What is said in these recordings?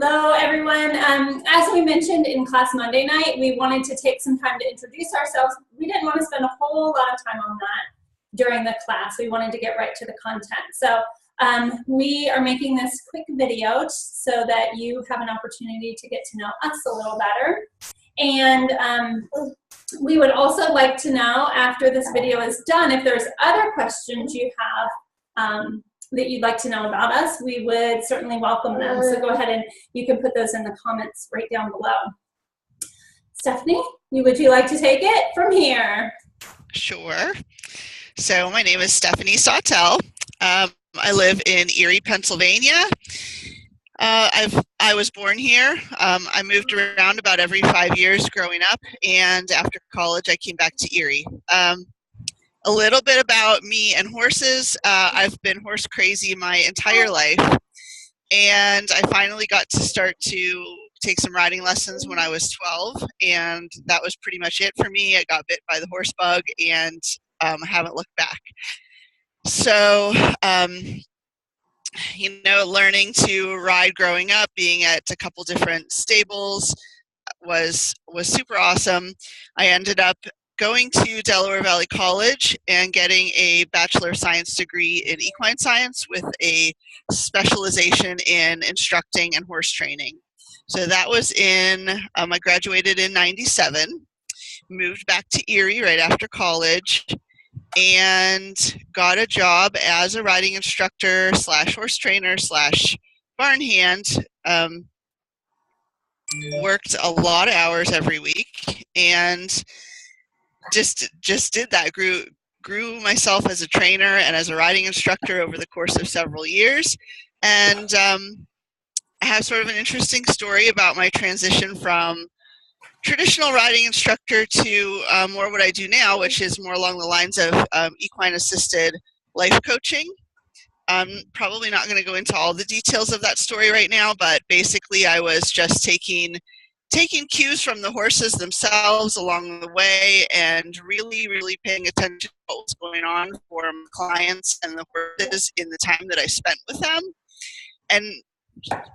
Hello, everyone. As we mentioned in class Monday night, we wanted to take some time to introduce ourselves. We didn't want to spend a whole lot of time on that during the class. We wanted to get right to the content. So we are making this quick video so that you have an opportunity to get to know us a little better. And we would also like to know, after this video is done, if there's other questions you have that you'd like to know about us, we would certainly welcome them. So go ahead and you can put those in the comments right down below. Stephanie, would you like to take it from here? Sure. So my name is Stephanie Sawtell. I live in Erie, Pennsylvania. I was born here. I moved around about every 5 years growing up, and after college I came back to Erie. A little bit about me and horses. I've been horse crazy my entire life, and I finally got to start to take some riding lessons when I was 12, and that was pretty much it for me. I got bit by the horse bug, and I haven't looked back. So, you know, learning to ride growing up, being at a couple different stables was super awesome. I ended up going to Delaware Valley College and getting a Bachelor of Science degree in equine science with a specialization in instructing and horse training. So that was I graduated in '97, moved back to Erie right after college, and got a job as a riding instructor slash horse trainer slash barn hand. Worked a lot of hours every week, and just did that. Grew myself as a trainer and as a riding instructor over the course of several years. And I have sort of an interesting story about my transition from traditional riding instructor to more what I do now, which is more along the lines of equine assisted life coaching. I'm probably not going to go into all the details of that story right now, but basically I was just taking cues from the horses themselves along the way and really paying attention to what was going on for my clients and the horses in the time that I spent with them, and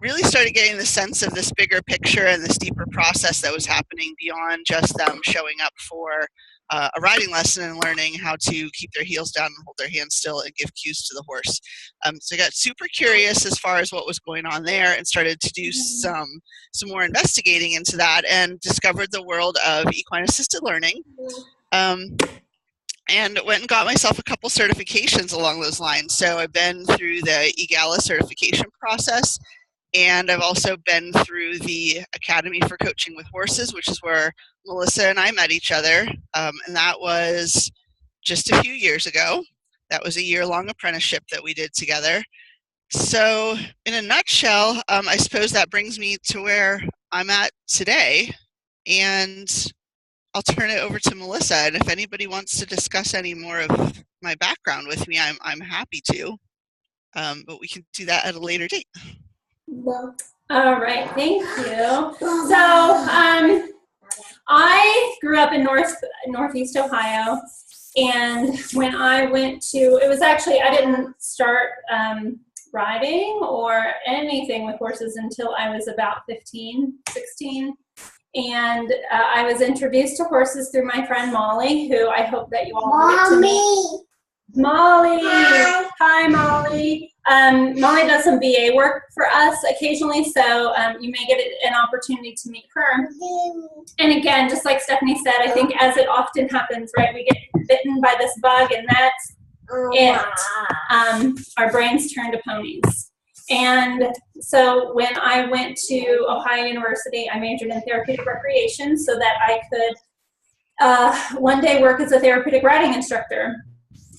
really started getting the sense of this bigger picture and this deeper process that was happening beyond just them showing up for a riding lesson and learning how to keep their heels down and hold their hands still and give cues to the horse. So I got super curious as far as what was going on there and started to do some more investigating into that and discovered the world of equine assisted learning. And went and got myself a couple certifications along those lines. So I've been through the EGALA certification process, and I've also been through the Academy for Coaching with Horses, which is where Melissa and I met each other, and that was just a few years ago. That was a year-long apprenticeship that we did together. So in a nutshell, I suppose that brings me to where I'm at today, and I'll turn it over to Melissa, and if anybody wants to discuss any more of my background with me, I'm happy to, but we can do that at a later date. All right, thank you. So I grew up in Northeast Ohio, and when I went to, it was actually, I didn't start riding or anything with horses until I was about 15, 16. And I was introduced to horses through my friend Molly, who I hope that you all get to meet. Molly! Hi, Molly. Molly does some VA work for us occasionally, so you may get an opportunity to meet her. And again, just like Stephanie said, I think as it often happens, right, we get bitten by this bug, and that's it. Our brains turn to ponies. And so when I went to Ohio University, I majored in therapeutic recreation so that I could one day work as a therapeutic riding instructor.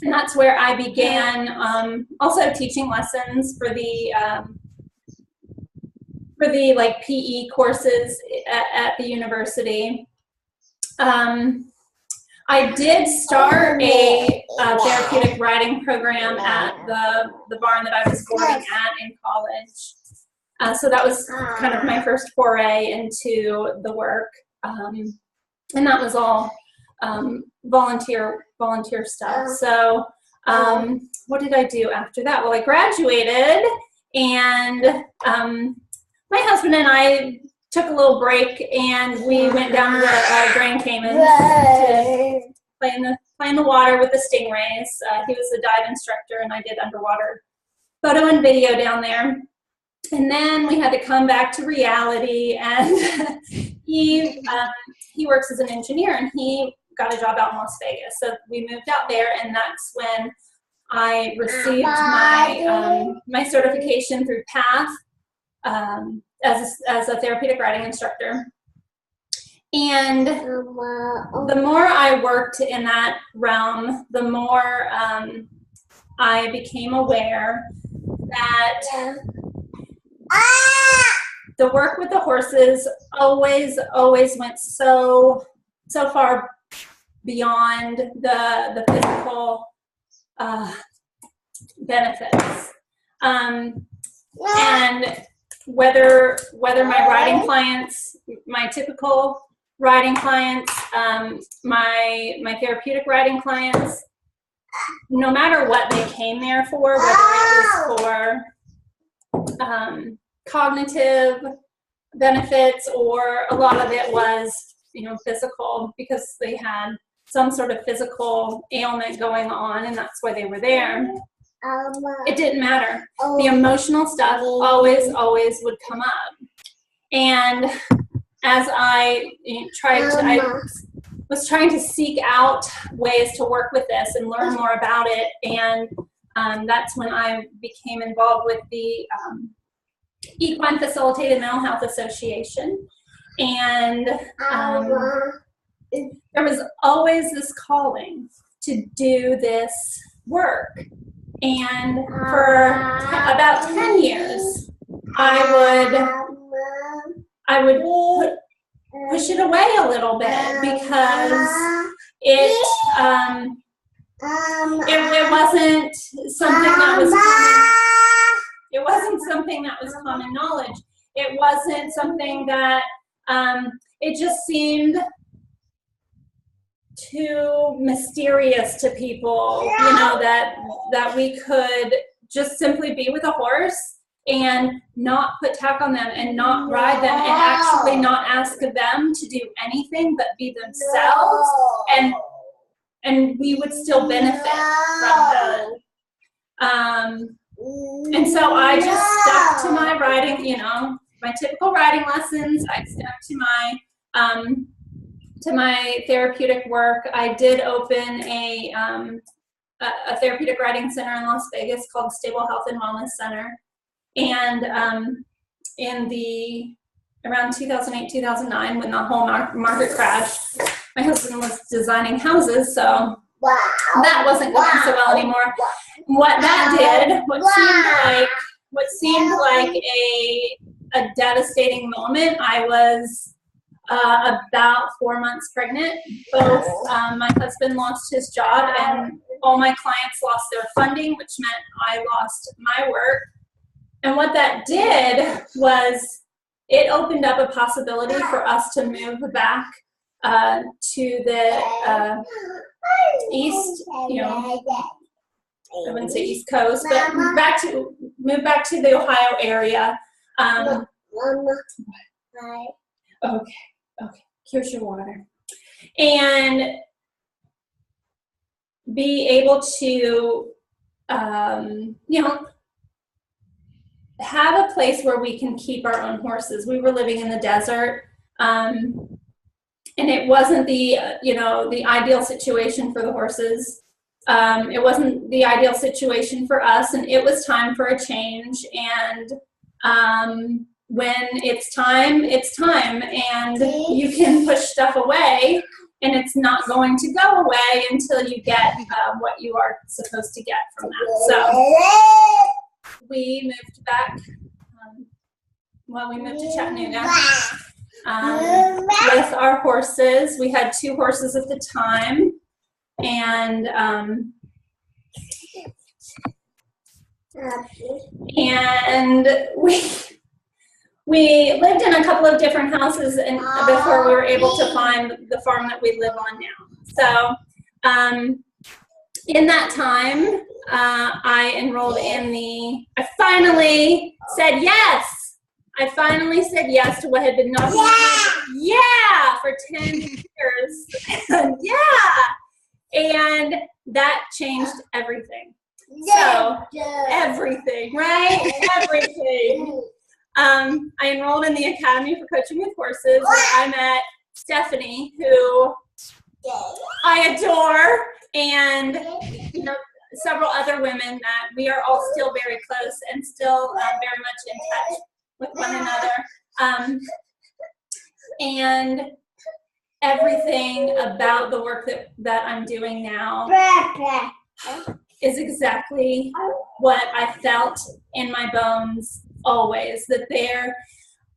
And that's where I began also teaching lessons for the like PE courses at the university. I did start a therapeutic riding program at the barn that I was boarding at in college. So that was kind of my first foray into the work. And that was all volunteer stuff. So what did I do after that? Well, I graduated and my husband and I took a little break, and we went down to the Grand Caymans to play in the water with the stingrays. He was a dive instructor, and I did underwater photo and video down there. And then we had to come back to reality, and he works as an engineer, and he got a job out in Las Vegas. So we moved out there, and that's when I received my certification through PATH as a therapeutic riding instructor. And the more I worked in that realm, the more I became aware that the work with the horses always went so far beyond the physical benefits. And whether my riding clients, my typical riding clients, my therapeutic riding clients, no matter what they came there for, whether it was for cognitive benefits, or a lot of it was, physical, because they had some sort of physical ailment going on, and that's why they were there. It didn't matter. The emotional stuff always would come up. And as I was trying to seek out ways to work with this and learn more about it, and that's when I became involved with the Equine Facilitated Mental Health Association. And there was always this calling to do this work. And for about 10 years, I would push it away a little bit, because it wasn't something that was common. It wasn't something that was common knowledge. It wasn't something that it just seemed too mysterious to people, that we could just simply be with a horse and not put tack on them and not ride them, and actually not ask them to do anything but be themselves, and we would still benefit from that. And so I just stuck to my riding, my typical riding lessons. I stuck to my therapeutic work. I did open a therapeutic riding center in Las Vegas called Stable Health and Wellness Center. And around 2008, 2009, when the whole market crashed, my husband was designing houses, so that wasn't going so well anymore. What that did, what seemed like a devastating moment, I was about 4 months pregnant. Both my husband lost his job, and all my clients lost their funding, which meant I lost my work. And what that did was it opened up a possibility for us to move back to the east, I wouldn't say East Coast, but move back to the Ohio area. Okay, here's your water. And be able to, have a place where we can keep our own horses. We were living in the desert, and it wasn't the ideal situation for the horses. It wasn't the ideal situation for us, and it was time for a change. And when it's time, and you can push stuff away, and it's not going to go away until you get what you are supposed to get from that. So we moved back. We moved to Chattanooga with our horses. We had 2 horses at the time, and we lived in a couple of different houses before we were able to find the farm that we live on now. So in that time, I enrolled I finally said yes. I finally said yes to what had been knocking on my for 10 years. And that changed everything. So everything, right? Everything. I enrolled in the Academy for Coaching with Horses, where I met Stephanie, who I adore, and several other women that we are all still very close and still very much in touch with one another. And everything about the work that I'm doing now is exactly what I felt in my bones always, that there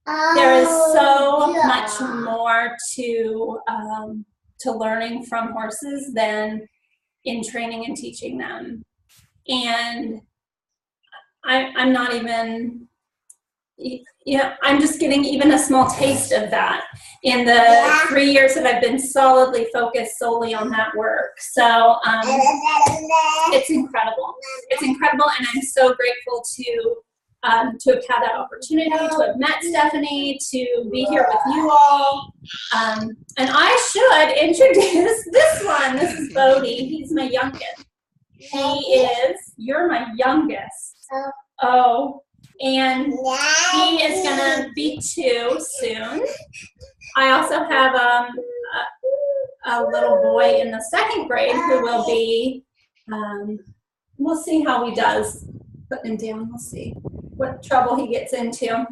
is so much more to learning from horses than in training and teaching them. And I'm not even, I'm just getting even a small taste of that in the 3 years that I've been solidly focused solely on that work. So it's incredible. It's incredible, and I'm so grateful to have had that opportunity, to have met Stephanie, to be here with you all. And I should introduce this one. This is Bodie. He's my youngest. You're my youngest. Oh, and he is going to be 2 soon. I also have a little boy in the 2nd grade who will be, we'll see how he does. Put him down. We'll see what trouble he gets into.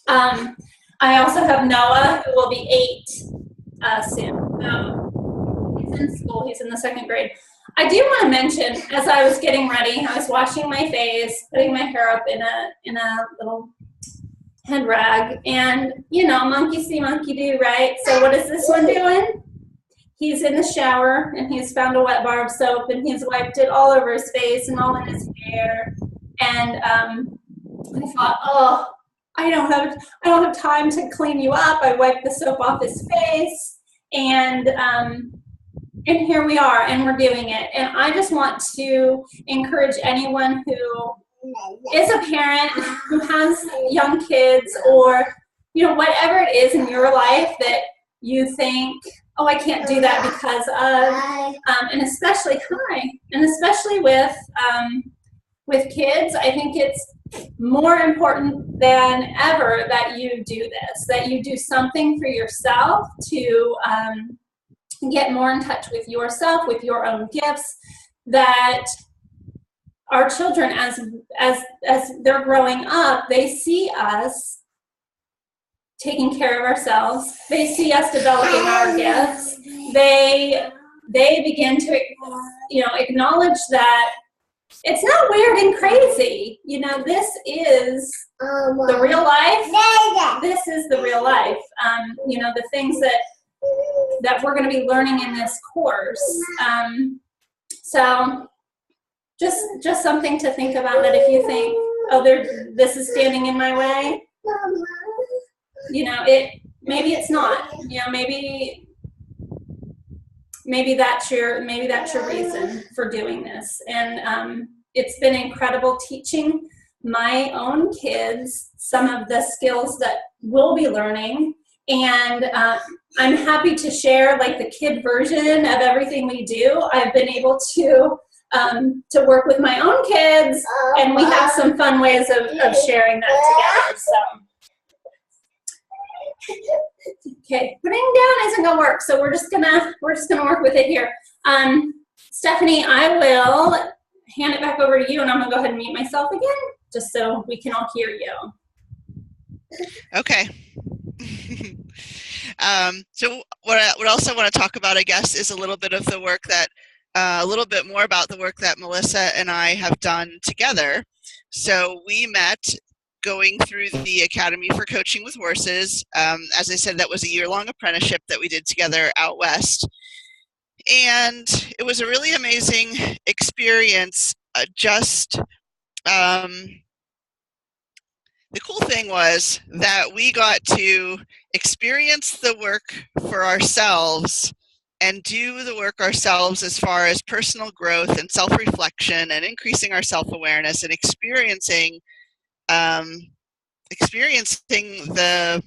I also have Noah, who will be 8 soon. He's in school. He's in the 2nd grade. I do want to mention, as I was getting ready, I was washing my face, putting my hair up in a little head rag, and monkey see, monkey do, right? So what is this one doing? He's in the shower, and he's found a wet bar of soap, and he's wiped it all over his face and all in his hair. And I thought, oh, I don't have time to clean you up. I wiped the soap off his face, and here we are, and we're doing it. And I just want to encourage anyone who is a parent, who has young kids, or whatever it is in your life that you think, oh, I can't do that because of, and especially with kids, I think it's more important than ever that you do this, that you do something for yourself to get more in touch with yourself, with your own gifts, that our children, as they're growing up, they see us taking care of ourselves. They see us developing our gifts. They begin to acknowledge that it's not weird and crazy. This is the real life. This is the real life. The things that we're going to be learning in this course. So just something to think about, that if you think, oh, this is standing in my way, maybe it's not. Maybe that's your reason for doing this. And it's been incredible teaching my own kids some of the skills that we'll be learning. And I'm happy to share the kid version of everything we do. I've been able to work with my own kids, and we have some fun ways of sharing that together. So, okay, putting down isn't gonna work, so we're just gonna work with it here. Stephanie, I will hand it back over to you, and I'm gonna go ahead and mute myself again, just so we can all hear you. Okay. So what I would also want to talk about, I guess, is a little bit of the work that, a little bit more about the work that Melissa and I have done together. So we met going through the Academy for Coaching with Horses. As I said, that was a year-long apprenticeship that we did together out west. And it was a really amazing experience. The cool thing was that we got to experience the work for ourselves and do the work ourselves as far as personal growth and self-reflection and increasing our self-awareness and experiencing experiencing the,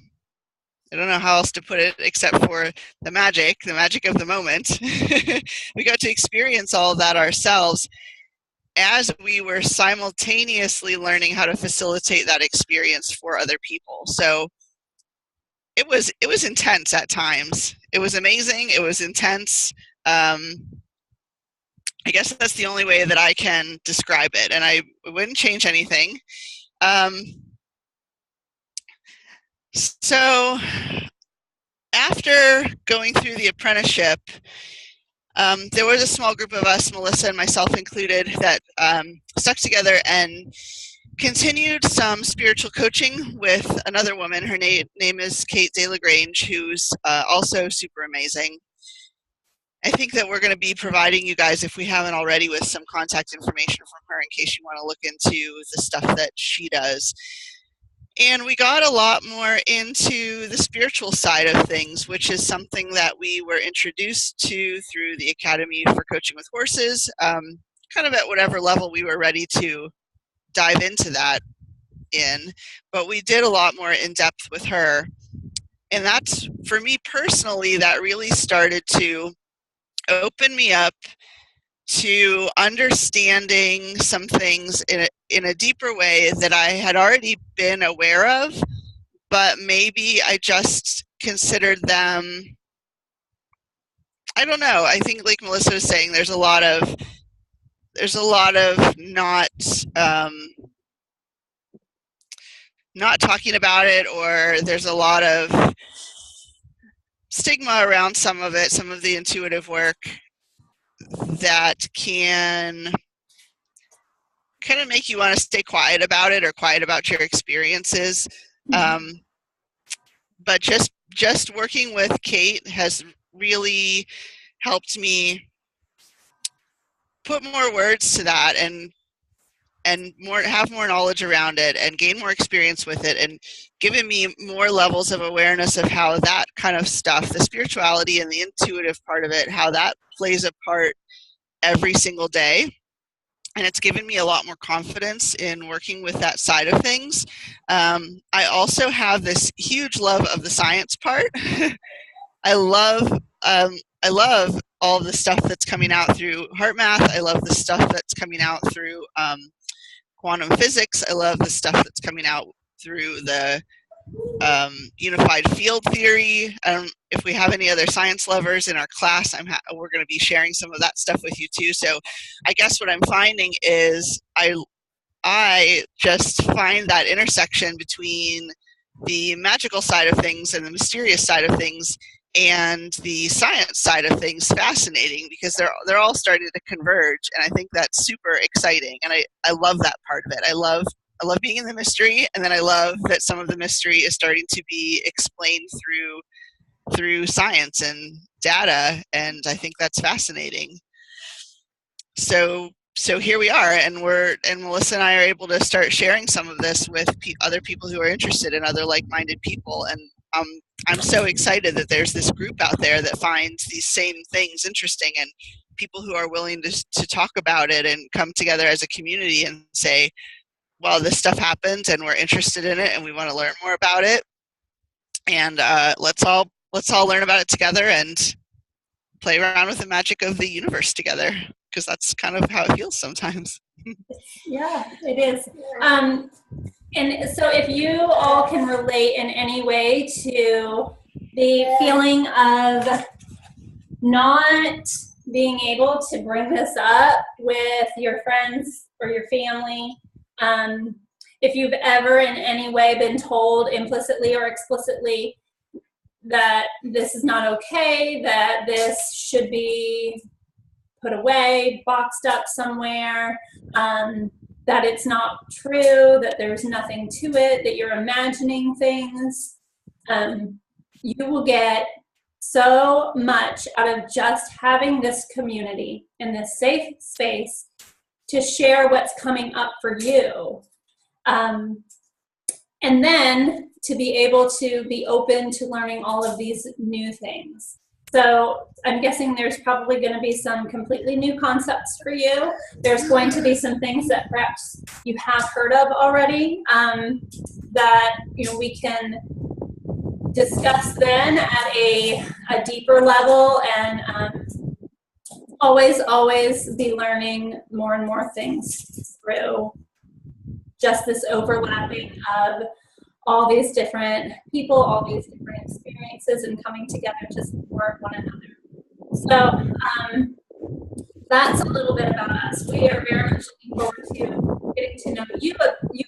I don't know how else to put it except for the magic of the moment. We got to experience all of that ourselves as we were simultaneously learning how to facilitate that experience for other people. So it was intense at times. It was amazing. It was intense. I guess that's the only way that I can describe it, and I wouldn't change anything. So after going through the apprenticeship, there was a small group of us, Melissa and myself included, that stuck together and continued some spiritual coaching with another woman. Her name is Kate DeLagrange, who's also super amazing. I think that we're going to be providing you guys, if we haven't already, with some contact information from her in case you want to look into the stuff that she does. And we got a lot more into the spiritual side of things, which is something that we were introduced to through the Academy for Coaching with Horses, kind of at whatever level we were ready to dive into that in. But we did a lot more in depth with her. And that's, for me personally, that really started to open me up to understanding some things in a deeper way that I had already been aware of, but maybe I just considered them, I don't know. I think, like Melissa was saying, there's a lot of not talking about it, or there's a lot of stigma around some of it, some of the intuitive work, that can kind of make you want to stay quiet about it or quiet about your experiences. But just working with Kate has really helped me put more words to that and have more knowledge around it and gain more experience with it, and given me more levels of awareness of how that kind of stuff, the spirituality and the intuitive part of it, how that plays a part every single day. And it's given me a lot more confidence in working with that side of things. I also have this huge love of the science part. I love all the stuff that's coming out through heart math. I love the stuff that's coming out through quantum physics. I love the stuff that's coming out through the unified field theory. If we have any other science lovers in our class, we're going to be sharing some of that stuff with you too. So I guess what I'm finding is I just find that intersection between the magical side of things and the mysterious side of things and the science side of things fascinating, because they're all starting to converge, and I think that's super exciting, and I love that part of it. I love being in the mystery, and then I love that some of the mystery is starting to be explained through science and data, and I think that's fascinating. So here we are, and Melissa and I are able to start sharing some of this with other people who are interested in other like-minded people, and I'm so excited that there's this group out there that finds these same things interesting, and people who are willing to talk about it and come together as a community and say, well, this stuff happens and we're interested in it and we want to learn more about it, and let's all learn about it together and play around with the magic of the universe together, because that's kind of how it feels sometimes. Yeah, it is. And so if you all can relate in any way to the feeling of not being able to bring this up with your friends or your family, if you've ever in any way been told implicitly or explicitly that this is not okay, that this should be put away, boxed up somewhere, that it's not true, that there's nothing to it, that you're imagining things, you will get so much out of just having this community and this safe space to share what's coming up for you. And then to be able to be open to learning all of these new things. So I'm guessing there's probably going to be some completely new concepts for you. There's going to be some things that perhaps you have heard of already that we can discuss then at a deeper level, and always be learning more and more things through just this overlapping of all these different people, all these different experiences, and coming together to support one another. So that's a little bit about us. We are very much looking forward to getting to know you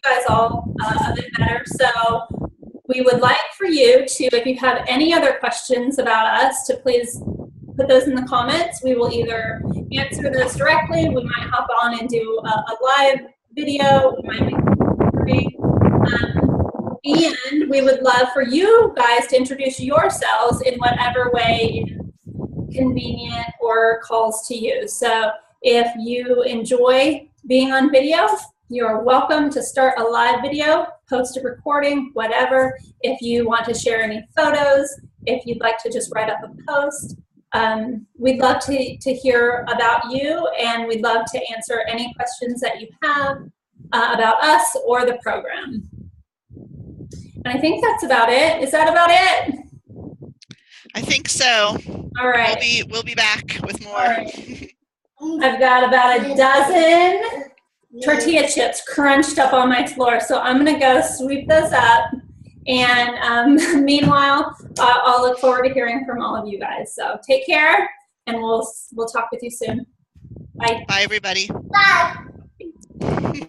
guys all a bit better. So we would like for you to, if you have any other questions about us, to please put those in the comments. We will either answer those directly, we might hop on and do a live video, we might make a recording. And we would love for you guys to introduce yourselves in whatever way is convenient or calls to you. So if you enjoy being on video, you're welcome to start a live video, post a recording, whatever. If you want to share any photos, if you'd like to just write up a post, we'd love to hear about you, and we'd love to answer any questions that you have about us or the program. And I think that's about it. Is that about it? I think so. All right. We'll be back with more. Right. I've got about a dozen tortilla chips crunched up on my floor, so I'm gonna go sweep those up. And meanwhile, I'll look forward to hearing from all of you guys. So take care, and we'll talk with you soon. Bye. Bye, everybody. Bye.